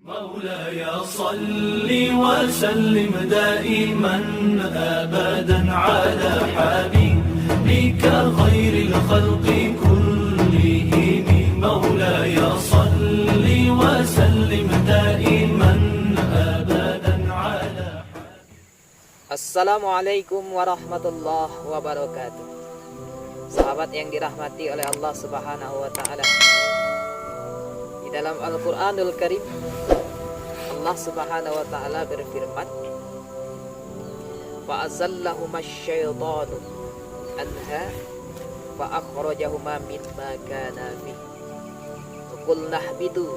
مولاي صل وسلم دائما أبدا على حبيبك خير الخلق كلهم مولاي صل وسلم دائما أبدا على Assalamualaikum warahmatullahi wabarakatuh. Sahabat yang dirahmati oleh Allah Subhanahu wa taala. Di dalam Al-Qur'anul Karim Allah Subhanahu wa taala berfirman, "Fa azallahuma asy-syaitanu anha fa akhrajahuma mimma kana fi. Qulna ihbitu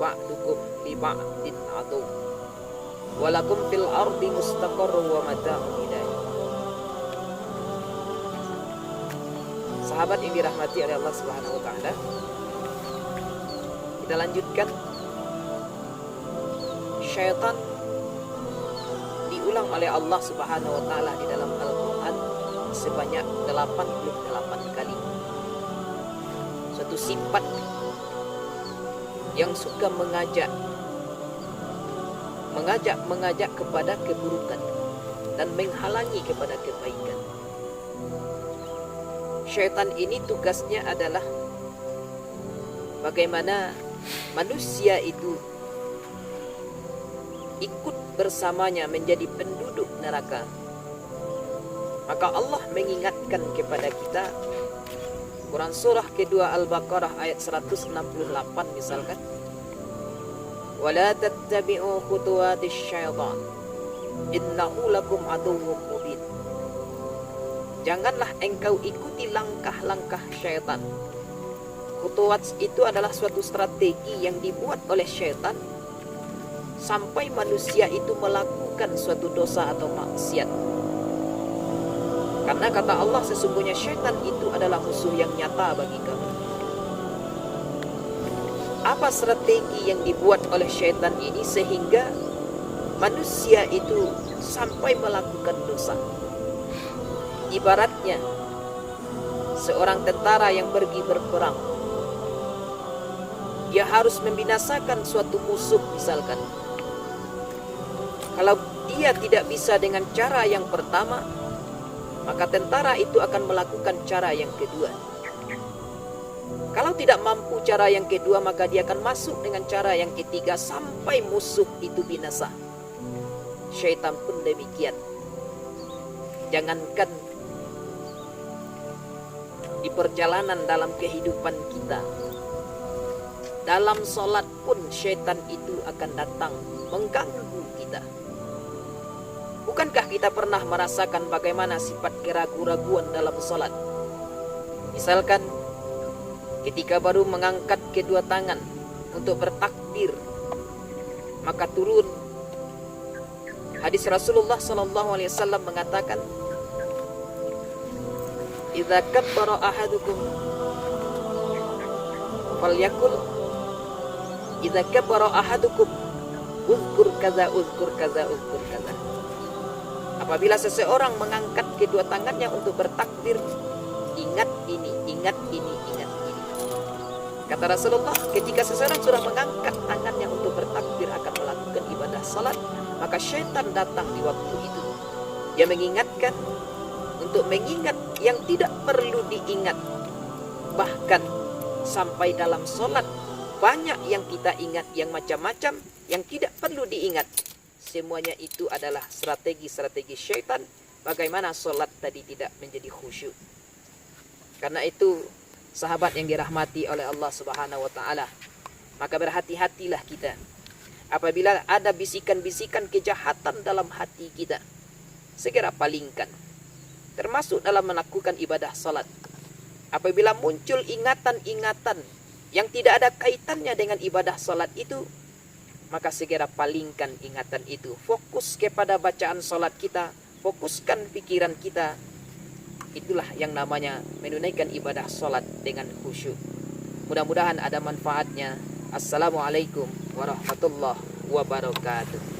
ba'dukum li ba'din adu. Walakum fil ardi mustaqarrun wa mata'un ilaih." Sahabat yang dirahmati oleh Allah Subhanahu wa taala, kita lanjutkan. Syaitan diulang oleh Allah Subhanahu wa taala di dalam Al-Qur'an sebanyak 88 kali. Suatu sifat yang suka mengajak kepada keburukan dan menghalangi kepada kebaikan. Syaitan ini tugasnya adalah bagaimana manusia itu ikut bersamanya menjadi penduduk neraka. Maka Allah mengingatkan kepada kita, Quran surah kedua Al-Baqarah ayat 168 misalkan, "Wala tattabi'u khutuwatis syaitan innahu lakum aduwwum mubin." Janganlah engkau ikuti langkah-langkah syaitan. Khutuwat itu adalah suatu strategi yang dibuat oleh syaitan sampai manusia itu melakukan suatu dosa atau maksiat. Karena kata Allah, sesungguhnya syaitan itu adalah musuh yang nyata bagi kamu. Apa strategi yang dibuat oleh syaitan ini sehingga manusia itu sampai melakukan dosa? Ibaratnya seorang tentara yang pergi berperang, dia harus membinasakan suatu musuh misalkan. Kalau dia tidak bisa dengan cara yang pertama, maka tentara itu akan melakukan cara yang kedua. Kalau tidak mampu cara yang kedua, maka dia akan masuk dengan cara yang ketiga sampai musuh itu binasa. Syaitan pun demikian. Jangankan di perjalanan dalam kehidupan kita, dalam sholat pun syaitan itu akan datang mengganggu kita. Bukankah kita pernah merasakan bagaimana sifat keraguan-raguan dalam sholat? Misalkan ketika baru mengangkat kedua tangan untuk bertakbir, maka turun hadis Rasulullah SAW mengatakan, "Idza kabbara ahadukum falyakul idza kabbara ahadukum uzkur kaza uzkur kaza uzkur kaza." Apabila seseorang mengangkat kedua tangannya untuk bertakbir, ingat ini, ingat ini, ingat ini. Kata Rasulullah, ketika seseorang sudah mengangkat tangannya untuk bertakbir akan melakukan ibadah salat, maka syaitan datang di waktu itu. Dia mengingatkan untuk mengingat yang tidak perlu diingat. Bahkan sampai dalam salat banyak yang kita ingat, yang macam-macam yang tidak perlu diingat. Semuanya itu adalah strategi-strategi syaitan bagaimana solat tadi tidak menjadi khusyuk. Karena itu sahabat yang dirahmati oleh Allah Subhanahu wa taala, maka berhati-hatilah kita apabila ada bisikan-bisikan kejahatan dalam hati kita, segera palingkan. Termasuk dalam melakukan ibadah salat. Apabila muncul ingatan-ingatan yang tidak ada kaitannya dengan ibadah salat itu, maka segera palingkan ingatan itu. Fokus kepada bacaan salat kita, fokuskan pikiran kita. Itulah yang namanya menunaikan ibadah salat dengan khusyuk. Mudah-mudahan ada manfaatnya. Assalamualaikum warahmatullahi wabarakatuh.